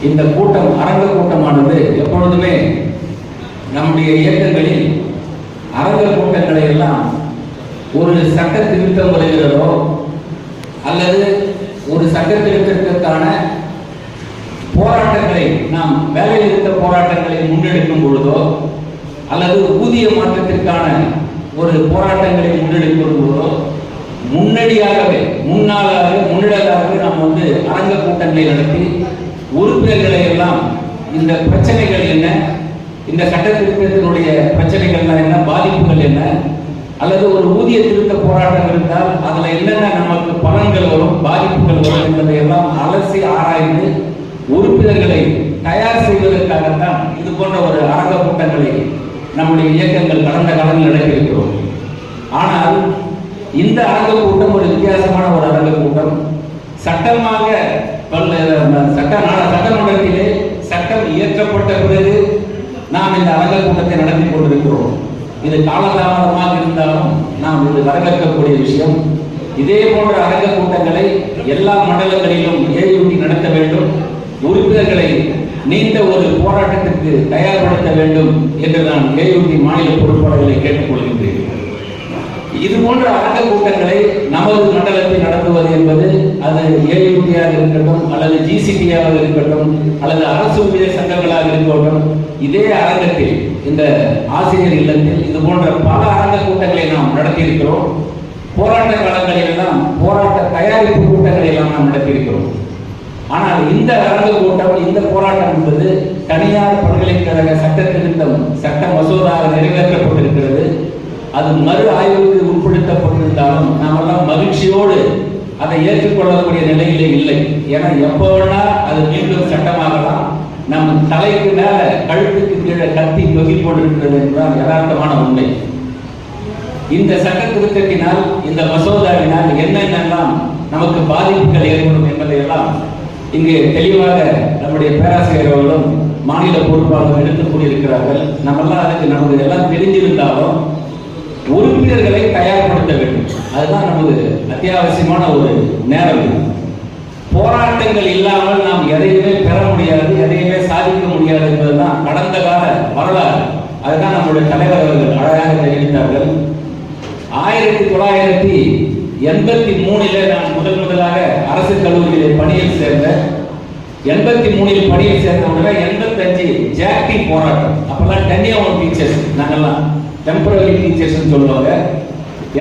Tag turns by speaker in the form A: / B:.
A: இந்த கூட்டம் அரங்க கூட்டமானது எப்பொழுதுமே நம்முடைய இயக்கங்களில் அரங்க கூட்டங்களை எல்லாம் ஒரு சட்ட திருத்தம் வருகிறதோ அல்லது ஒரு சட்ட திருத்தத்திற்கான போராட்டங்களை நாம் வேலை நிறுத்த போராட்டங்களை முன்னெடுக்கும் பொழுதோ அல்லது ஊதிய மாற்றத்திற்கான ஒரு போராட்டங்களை முன்னெடுக்கும் பொழுதோ முன்னதாகவே நாம் அரங்க கூட்டங்களை நடத்தி உறுப்பினர்களை எல்லாம் இந்த பிரச்சனைகள் என்ன, இந்த சட்ட திருத்தத்தினுடைய பிரச்சனைகள் என்ன, பாதிப்புகள் என்ன, அல்லது ஒரு ஊதிய திருத்த போராட்டம் இருந்தால் அதுல என்னென்ன நமக்கு பலன்கள் வரும், பாதிப்புகள் வரும் என்பதை எல்லாம் அலசி ஆராய்ந்து உறுப்பினர்களை தயார் செய்வதற்காகத்தான் இது போன்ற ஒரு அரங்க கூட்டங்களை நம்முடைய இயக்கங்கள் கடந்த காலங்களில் நடத்தியிருக்கிறோம். ஆனால் இந்த அரங்க கூட்டம் ஒரு வித்தியாசமான ஒரு அரங்க கூட்டம். சட்டமாக சட்டமன்றத்திலே சட்டம் இயற்றப்பட்ட பிறகு நாம் இந்த அரங்க கூட்டத்தை நடத்தி கொண்டிருக்கிறோம். இது காலதாமதமாக இருந்தாலும் நாம் இது வரவேற்கக்கூடிய விஷயம். இதே போன்ற அரங்க கூட்டங்களை எல்லா மண்டலங்களிலும் ஏயூடி நடத்த வேண்டும், உறுப்பினர்களை நீண்ட ஒரு போராட்டத்திற்கு தயார்படுத்த வேண்டும் என்று நான் ஏயூடி மாநில பொறுப்பாளர்களை கேட்டுக்கொள்கின்றேன். இது போன்ற அரங்க கூட்டங்களை நமது மண்டலத்தில் நடத்துவது என்பது அது ஏயூடியாக இருக்கட்டும் அல்லது ஜிசிடியாக இருக்கட்டும் அல்லது அரசு ஊழியர் சங்கங்களாக இருக்கட்டும், இதே அரங்கத்தில் இந்த ஆசிரியர் இல்லத்தில் இது போன்ற பல அரங்க கூட்டங்களை நாம் நடத்தியிருக்கிறோம். போராட்ட காலங்களில் எல்லாம் போராட்ட தயாரிப்பு கூட்டங்களை எல்லாம் நாம் நடத்தியிருக்கிறோம். ஆனால் இந்த அரங்க கூட்டம், இந்த போராட்டம் என்பது தனியார் பல்கலைக்கழக சட்ட திருத்தம் சட்ட மசோதாக நிறைவேற்றப்பட்டிருக்கிறது. அது மறு ஆய்வுக்கு உட்படுத்தப்பட்டிருந்தாலும் நாமெல்லாம் மகிழ்ச்சியோடு அதை ஏற்றுக்கொள்ளக்கூடிய நிலையிலே இல்லை. ஏன்னா எப்போ வேணா அது மீண்டும் சட்டமாகலாம். நம் தலைக்கு மேல கழுத்துக்கு கீழே கத்தி தொகி கொண்டிருக்கிறது என்றால் யதார்த்தமான உண்மை. இந்த சட்ட திருத்தத்தினால், இந்த மசோதாவினால் என்னென்னலாம் நமக்கு பாதிப்புகள் ஏற்படும் என்பதையெல்லாம் இங்கு தெளிவாக நம்முடைய பேராசிரியர் அவர்களும் மாநில பொறுப்பாளர்கள் எடுத்துக் கூறியிருக்கிறார்கள். நம்மெல்லாம் அதுக்கு நமக்கு எல்லாம் தெரிஞ்சிருந்தாலும் உறுப்பினர்களை தயார்படுத்த வேண்டும். அதுதான் நமது அத்தியாவசியமான ஒரு நேரம். போராட்டங்கள் இல்லாமல் நாம் எதையுமே பெற முடியாது, எதையுமே சாதிக்க முடியாது என்பதுதான் கடந்த கால வரலாறு. அதுதான் நம்முடைய தலைவர் அவர்கள் அழகாக தெரிவித்தார்கள். 1983 நான் முதலாக அரசு கல்லூரியிலே பணியில் சேர்ந்தேன். 83 பணியில் சேர்ந்த உடனே 85 ஜாக்டி போராட்டம். அப்பெல்லாம் டென்னியர் டீச்சர்ஸ், நாங்கெல்லாம் டெம்பரரி டீச்சர்ஸ் சொல்லுவாங்க.